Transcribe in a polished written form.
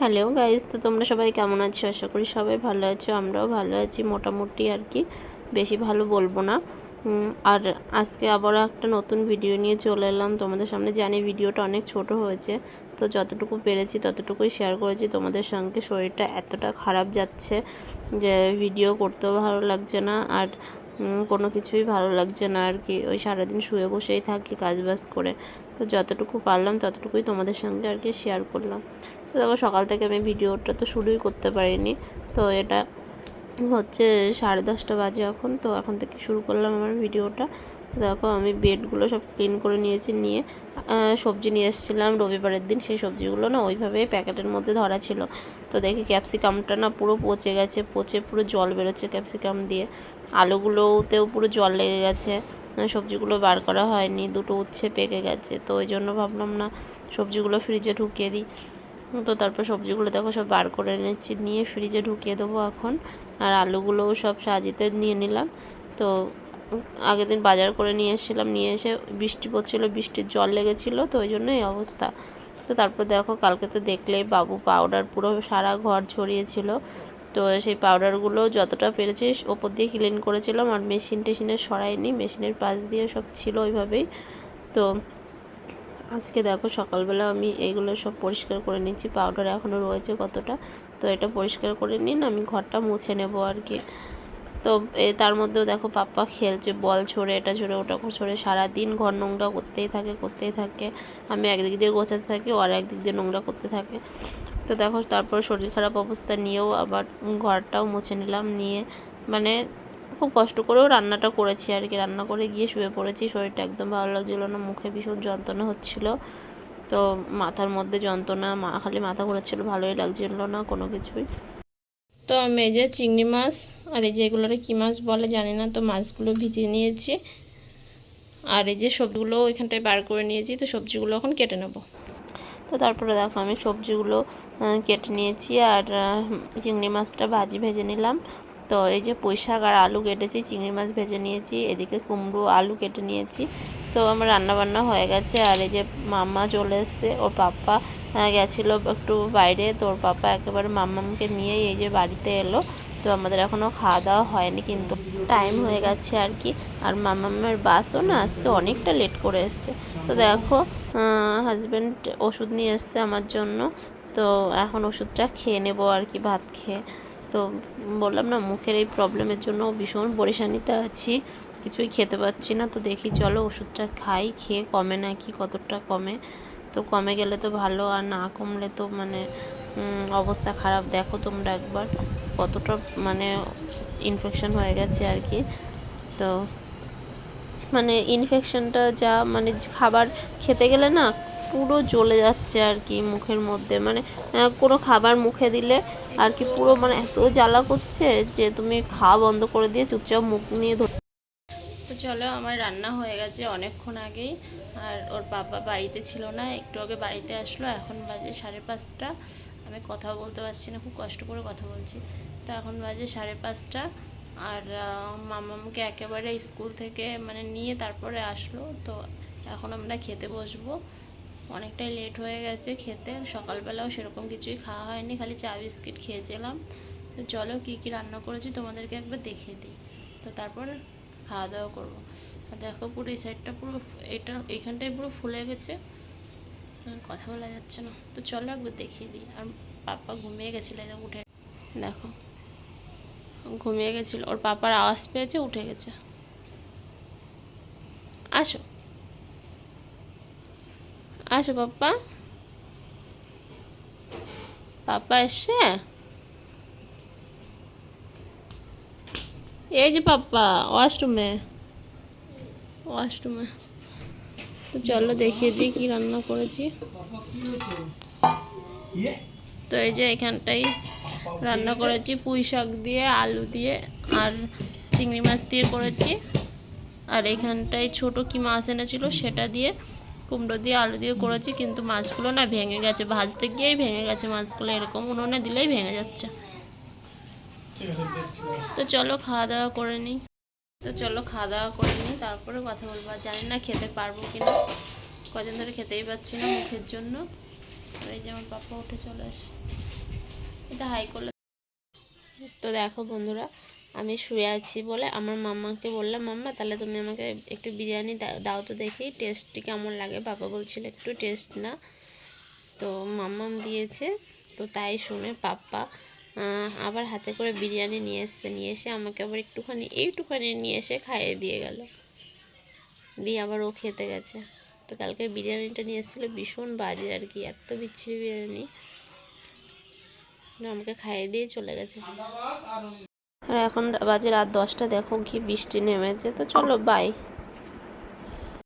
Hello guys, তো তোমরা সবাই কেমন আছো? আশা করি সবাই ভালো আছো। আমরাও ভালো আছি মোটামুটি আর কি, বেশি ভালো বলবো না। আর আজকে আবারও একটা নতুন ভিডিও নিয়ে চলে এলাম তোমাদের সামনে। জানি ভিডিওটা অনেক ছোট হয়েছে, তো যতটুকু পেরেছি ততটুকুই শেয়ার করেছি তোমাদের সঙ্গে। শরীরটা এতটা খারাপ যাচ্ছে যে ভিডিও করতেও ভালো লাগছে না, আর কোনো কিছুই ভালো লাগছে না আর কি। ওই সারাদিন শুয়ে বসেই থাকি কাজবাজ করে। তো যতটুকু পারলাম ততটুকুই তোমাদের সঙ্গে আর কি শেয়ার করলাম। তো দেখো, সকাল থেকে আমি ভিডিওটা তো শুরুই করতে পারিনি। তো এটা হচ্ছে 10:30 বাজে এখন। তো এখন থেকে শুরু করলাম আমার ভিডিওটা। দেখো, আমি বেডগুলো সব ক্লিন করে নিয়েছি। নিয়ে সবজি নিয়ে এসেছিলাম রবিবারের দিন। সেই সবজিগুলো না ওইভাবে প্যাকেটের মধ্যে ধরা ছিল। তো দেখি ক্যাপসিকামটা না পুরো পচে গেছে, পচে পুরো জল বেরোচ্ছে ক্যাপসিকাম দিয়ে। আলুগুলোতেও পুরো জল লেগে গেছে। সবজিগুলো বার করা হয়নি, দুটো উচ্ছে পেকে গেছে। তো ওই জন্য ভাবলাম না সবজিগুলো ফ্রিজে ঢুকিয়ে দিই। তো তারপর সবজিগুলো দেখো সব বার করে এনেছি, নিয়ে ফ্রিজে ঢুকিয়ে দেবো এখন। আর আলুগুলোও সব সাজিতে নিয়ে নিলাম। তো আগের দিন বাজার করে নিয়ে এসেছিলাম, নিয়ে এসে বৃষ্টি পড়ছিলো, বৃষ্টির জল লেগেছিলো, তো ওই জন্য এই অবস্থা। তো তারপর দেখো, কালকে তো দেখলেই বাবু পাউডার পুরো সারা ঘর ছড়িয়েছিল। তো সেই পাউডারগুলো যতটা পেরেছি ওপর দিয়ে ক্লিন করেছিলাম, আর মেশিন টেশিনে সরাইনি, মেশিনের পাশ দিয়ে সব ছিল ওইভাবেই। তো আজকে দেখো সকালবেলা আমি এইগুলো সব পরিষ্কার করে নিচ্ছি। পাউডার এখনও রয়েছে কতটা, তো এটা পরিষ্কার করে নিন, আমি ঘরটা মুছে নেব আর কি। তো তার মধ্যেও দেখো পাপ্পা খেলছে, বল ছড়ে, এটা ছড়ে, ওটা ছড়ে, সারাদিন ঘর নোংরা করতেই থাকে। আমি একদিক দিয়ে গোছাতে থাকি, আর একদিক দিয়ে নোংরা করতে থাকে। তো দেখো, তারপর শরীর খারাপ অবস্থা নিয়েও আবার ঘরটাও মুছে নিলাম। নিয়ে মানে খুব কষ্ট করেও রান্নাটা করেছি আর কি। রান্না করে গিয়ে শুয়ে পড়েছি। শরীরটা একদম ভালো লাগছিলো না, মুখে ভীষণ যন্ত্রণা হচ্ছিলো। তো মাথার মধ্যে যন্ত্রণা, খালি মাথা ঘোরাচ্ছিলো, ভালোই লাগছিলো না কোনো কিছুই। তো আমি এই যে চিংড়ি মাছ, আর এই যে এগুলোরে কী মাছ বলে জানি না, তো মাছগুলো ভিজিয়ে নিয়েছি। আর এই যে সবজিগুলো ওইখানটায় বার করে নিয়েছি। তো সবজিগুলো এখন কেটে নেব। তো তারপরে দেখো আমি সবজিগুলো কেটে নিয়েছি, আর চিংড়ি মাছটা ভেজে নিলাম। তো এই যে পুঁই শাক আর আলু কেটেছি, চিংড়ি মাছ ভেজে নিয়েছি, এদিকে কুমড়ো আলু কেটে নিয়েছি। তো আমার রান্নাবান্না হয়ে গেছে। আর এই যে মাম্মা চলে এসছে, ওর পাপ্পা গেছিলো একটু বাইরে। তো ওর পাপ্পা একেবারে মাম্মামকে নিয়েই এই যে বাড়িতে এলো। তো আমাদের এখনও খাওয়া দাওয়া হয়নি, কিন্তু টাইম হয়ে গেছে আর কি। আর মাম্মামের বাসও না আজকে অনেকটা লেট করে এসছে। তো দেখো, হাজব্যান্ড ওষুধ নিয়ে এসছে আমার জন্য। তো এখন ওষুধটা খেয়ে নেবো আর কি, ভাত খেয়ে। তো বললাম না, মুখের এই প্রবলেমের জন্য ভীষণ পরেশানিতে আছি, কিছুই খেতে পাচ্ছি না। তো দেখি চলো ওষুধটা খাই, খেয়ে কমে নাকি, কতটা কমে। তো কমে গেলে তো ভালো, আর না কমলে তো মানে অবস্থা খারাপ। দেখো তোমরা একবার কতটা মানে ইনফেকশন হয়ে গেছে আর কি। তো মানে ইনফেকশনটা যা, মানে খাবার খেতে গেলে না পুরো জ্বলে যাচ্ছে আর কি মুখের মধ্যে। মানে কোনো খাবার মুখে দিলে আর কি পুরো মানে এত জ্বালা করছে যে তুমি খাওয়া বন্ধ করে দিয়ে চুপচাপ মুখ নিয়ে তো চলো, আমার রান্না হয়ে গেছে অনেকক্ষণ আগেই। আর ওর বাবা বাড়িতে ছিল না, একটু আগে বাড়িতে আসলো। এখন বাজে 5:30। আমি কথা বলতে পারছি না, খুব কষ্ট করে কথা বলছি। তো এখন বাজে 5:30। আর মামামকে একেবারে স্কুল থেকে মানে নিয়ে তারপরে আসলো। তো এখন আমরা খেতে বসবো। অনেকটাই লেট হয়ে গেছে খেতে। সকালবেলাও সেরকম কিছুই খাওয়া হয়নি, খালি চা বিস্কিট খেয়েছিলাম। তো চলো কী কী রান্না করেছি তোমাদেরকে একবার দেখিয়ে দিই। তো তারপর খাওয়া দাওয়া করবো। আর দেখো পুরো এই সাইডটা পুরো, এইখানটায় পুরো ফুলে গেছে, কথা বলা যাচ্ছে না। তো চলো একবার দেখিয়ে দিই। আর পাপা ঘুমিয়ে গেছিলো, উঠে দেখো ঘুমিয়ে গেছিলো। ওর পাপার আওয়াজ পেয়েছে, উঠে গেছে। আসো আসো পাপ্পা, পাপা এসছে। এই যে পাপ্পা ওয়াশরুমে। তো চলো দেখিয়ে দিই কি রান্না করেছি। তো এই যে এখানটাই রান্না করেছি পুঁই শাক দিয়ে, আলু দিয়ে, আর চিংড়ি মাছ দিয়ে করেছি। আর এখানটায় ছোট কি মাছ এনেছিল সেটা দিয়ে, কুমড়ো দিয়ে, আলু দিয়ে করেছি। কিন্তু মাছগুলো না ভেঙে গেছে, ভাজতে গিয়েই ভেঙে গেছে মাছগুলো। এরকম উনুনে দিলেই ভেঙে যাচ্ছে। তো চলো খাওয়া দাওয়া করে নিই। তারপরে কথা বলবো। জানি না খেতে পারবো কিনা, কদিন ধরে খেতেই পাচ্ছি না মুখের জন্য। আর এই যে আমার পাপা উঠে চলে আসে, এটা হাই করলে। তো দেখো বন্ধুরা, আমি শুয়ে আছি বলে আমার মাম্মাকে বললাম, মাম্মা তাহলে তুমি আমাকে একটু বিরিয়ানি দাও তো দেখি টেস্টটি কেমন লাগে। বাবা বলছিল একটু টেস্ট না, তো মাম্মাম দিয়েছে। তো তাই শুনে পাপ্পা আবার হাতে করে বিরিয়ানি নিয়ে এসে আমাকে আবার এইটুখানি নিয়ে এসে খাইয়ে দিয়ে গেল, দিয়ে আবার ও খেতে গেছে। তো কালকে বিরিয়ানিটা নিয়ে এসেছিলো ভীষণ বাজে আর কি, এত বিচ্ছিরি বিরিয়ানি, আমাকে খাইয়ে দিয়ে চলে গেছে। আর এখন বাজে রাত 10টা, দেখো কি বৃষ্টি নেমেছে। তো চলো বাই।